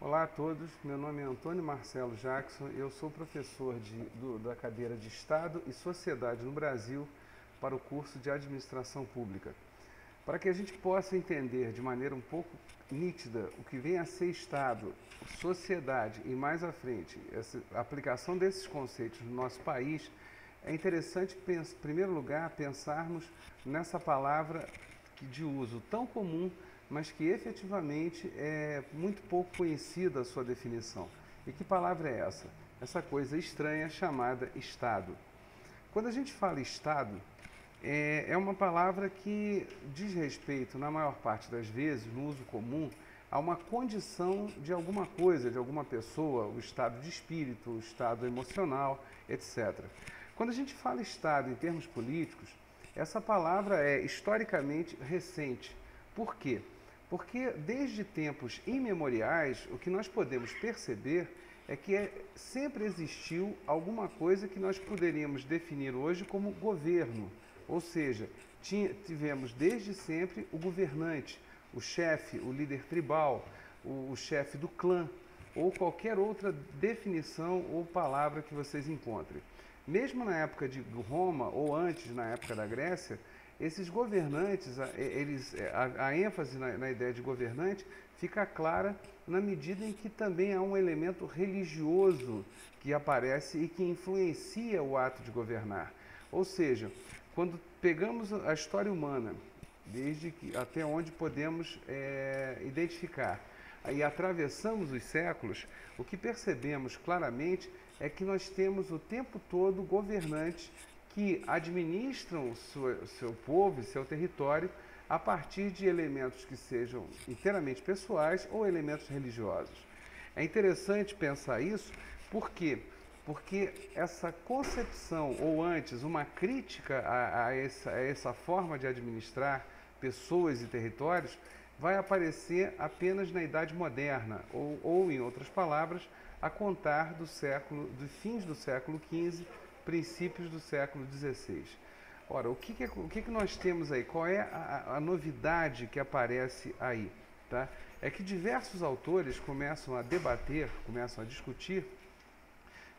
Olá a todos, meu nome é Antônio Marcelo Jackson, eu sou professor da cadeira de Estado e Sociedade no Brasil para o curso de Administração Pública. Para que a gente possa entender de maneira um pouco nítida o que vem a ser Estado, sociedade e mais à frente, a aplicação desses conceitos no nosso país, é interessante, em primeiro lugar, pensarmos nessa palavra de uso tão comum, mas que efetivamente é muito pouco conhecida a sua definição. E que palavra é essa? Essa coisa estranha chamada Estado. Quando a gente fala Estado, é uma palavra que diz respeito, na maior parte das vezes, no uso comum, a uma condição de alguma coisa, de alguma pessoa, o estado de espírito, o estado emocional, etc. Quando a gente fala Estado em termos políticos, essa palavra é historicamente recente. Por quê? Porque desde tempos imemoriais, o que nós podemos perceber é que sempre existiu alguma coisa que nós poderíamos definir hoje como governo. Ou seja, tivemos desde sempre o governante, o chefe, o líder tribal, o chefe do clã, ou qualquer outra definição ou palavra que vocês encontrem. Mesmo na época de Roma ou antes, na época da Grécia, esses governantes, a ênfase na ideia de governante fica clara na medida em que também há um elemento religioso que aparece e que influencia o ato de governar. Ou seja, quando pegamos a história humana, desde que, até onde podemos identificar, e atravessamos os séculos, o que percebemos claramente é que nós temos o tempo todo governantes que administram seu povo e seu território a partir de elementos que sejam inteiramente pessoais ou elementos religiosos. É interessante pensar isso, por quê? Porque essa concepção, ou antes, uma crítica a essa forma de administrar pessoas e territórios, vai aparecer apenas na Idade Moderna, ou em outras palavras, a contar dos fins do século XV, princípios do século XVI. Ora, o que nós temos aí? Qual é a novidade que aparece aí? Tá? É que diversos autores começam a debater, começam a discutir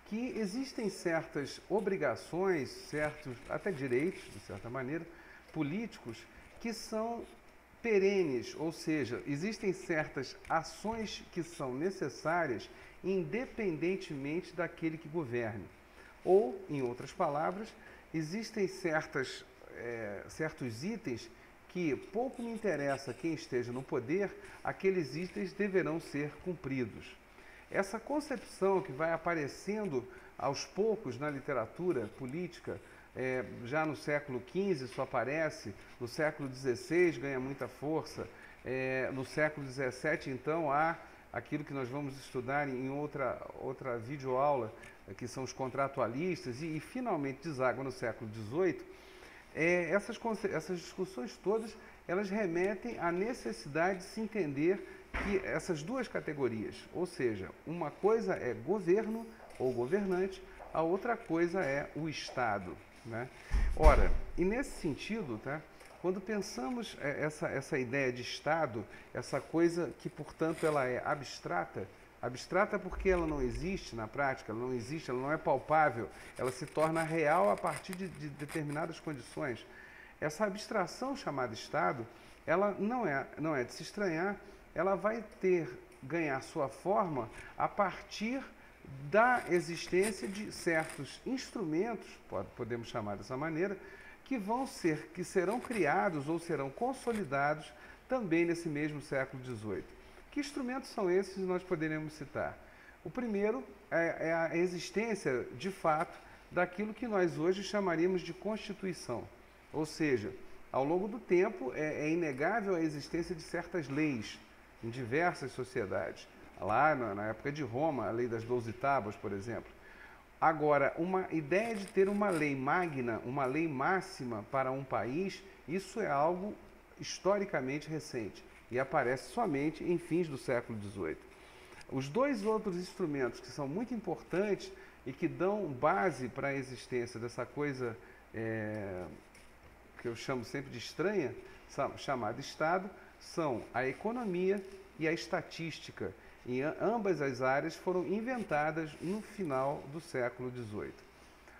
que existem certas obrigações, certos até direitos, de certa maneira, políticos, que são perenes, ou seja, existem certas ações que são necessárias independentemente daquele que governe. Ou, em outras palavras, existem certos itens que pouco me interessa quem esteja no poder, aqueles itens deverão ser cumpridos. Essa concepção que vai aparecendo aos poucos na literatura política, já no século XV isso aparece, no século XVI ganha muita força, no século XVII então há aquilo que nós vamos estudar em outra videoaula, que são os contratualistas, e finalmente deságua no século XVIII, essas discussões todas, elas remetem à necessidade de se entender que essas duas categorias, ou seja, uma coisa é governo ou governante, a outra coisa é o Estado. Né? Ora, e nesse sentido, tá, quando pensamos essa ideia de Estado, essa coisa que, portanto, ela é abstrata porque ela não existe na prática, ela não existe, ela não é palpável, ela se torna real a partir de determinadas condições. Essa abstração chamada Estado, ela não é de se estranhar, ela vai ganhar sua forma a partir da existência de certos instrumentos, podemos chamar dessa maneira, que serão criados ou serão consolidados também nesse mesmo século XVIII. Que instrumentos são esses nós poderíamos citar? O primeiro é a existência, de fato, daquilo que nós hoje chamaríamos de Constituição. Ou seja, ao longo do tempo é inegável a existência de certas leis em diversas sociedades. Lá na época de Roma, a lei das 12 tábuas, por exemplo. Agora, uma ideia de ter uma lei magna, uma lei máxima para um país, isso é algo historicamente recente e aparece somente em fins do século XVIII. Os dois outros instrumentos que são muito importantes e que dão base para a existência dessa coisa que eu chamo sempre de estranha, chamada Estado, são a economia e a estatística. ambas as áreas foram inventadas no final do século XVIII.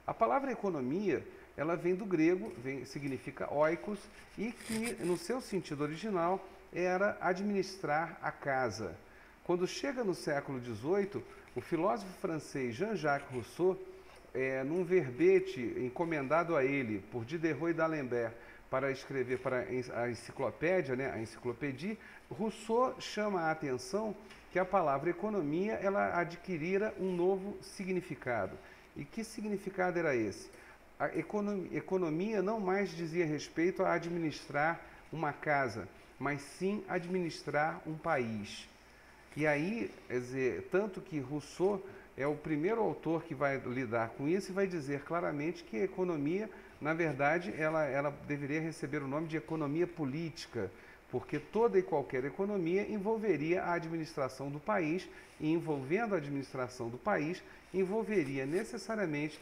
A palavra economia, ela vem do grego, significa oikos, e que no seu sentido original era administrar a casa. Quando chega no século XVIII, o filósofo francês Jean-Jacques Rousseau, num verbete encomendado a ele por Diderot e d'Alembert para escrever para a enciclopédia, né, a Encyclopédie, Rousseau chama a atenção que a palavra economia ela adquirira um novo significado. E que significado era esse? A economia não mais dizia respeito a administrar uma casa, mas sim administrar um país. E aí, quer dizer, tanto que Rousseau é o primeiro autor que vai lidar com isso e vai dizer claramente que a economia, na verdade, ela deveria receber o nome de economia política, porque toda e qualquer economia envolveria a administração do país, e envolvendo a administração do país, envolveria necessariamente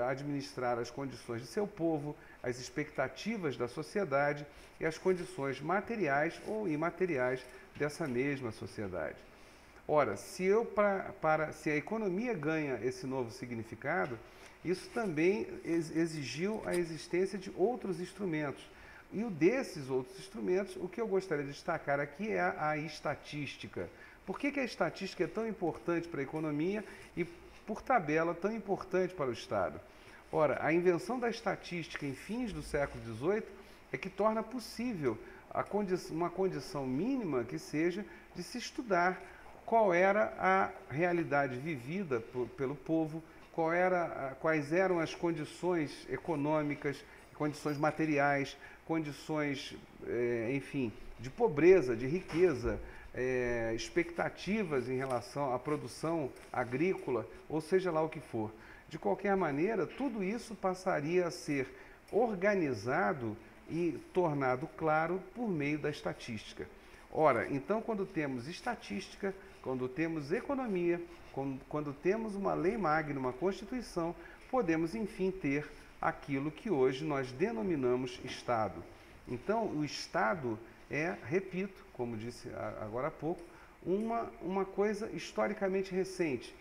administrar as condições de seu povo, as expectativas da sociedade e as condições materiais ou imateriais dessa mesma sociedade. Ora, se a economia ganha esse novo significado, isso também exigiu a existência de outros instrumentos. E desses outros instrumentos, o que eu gostaria de destacar aqui é a estatística. Por que a estatística é tão importante para a economia e, por tabela, tão importante para o Estado? Ora, a invenção da estatística em fins do século XVIII é que torna possível uma condição mínima que seja de se estudar qual era a realidade vivida pelo povo, quais eram as condições econômicas, condições materiais, condições, enfim, de pobreza, de riqueza, expectativas em relação à produção agrícola, ou seja lá o que for. De qualquer maneira, tudo isso passaria a ser organizado e tornado claro por meio da estatística. Ora, então, quando temos estatística, quando temos economia, quando temos uma lei magna, uma Constituição, podemos, enfim, ter aquilo que hoje nós denominamos Estado. Então, o Estado repito, como disse agora há pouco, uma coisa historicamente recente.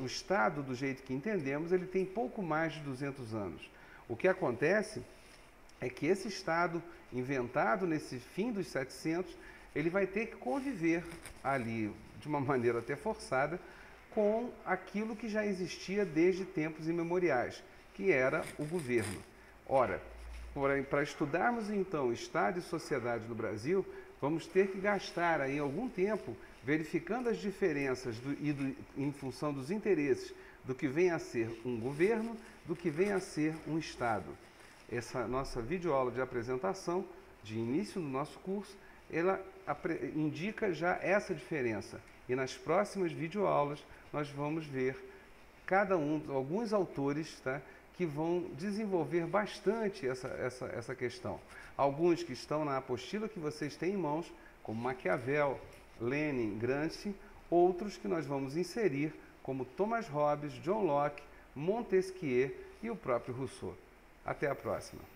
O Estado, do jeito que entendemos, ele tem pouco mais de 200 anos. O que acontece é que esse Estado, inventado nesse fim dos 700, ele vai ter que conviver ali, de uma maneira até forçada, com aquilo que já existia desde tempos imemoriais, que era o governo. Ora, para estudarmos então Estado e sociedade no Brasil, vamos ter que gastar aí algum tempo verificando as diferenças em função dos interesses do que vem a ser um governo, do que vem a ser um Estado. Essa nossa videoaula de apresentação, de início do nosso curso, ela indica já essa diferença. E nas próximas videoaulas nós vamos ver alguns autores, tá, que vão desenvolver bastante essa questão. Alguns que estão na apostila que vocês têm em mãos, como Maquiavel, Lenin, Gramsci, outros que nós vamos inserir, como Thomas Hobbes, John Locke, Montesquieu e o próprio Rousseau. Até a próxima!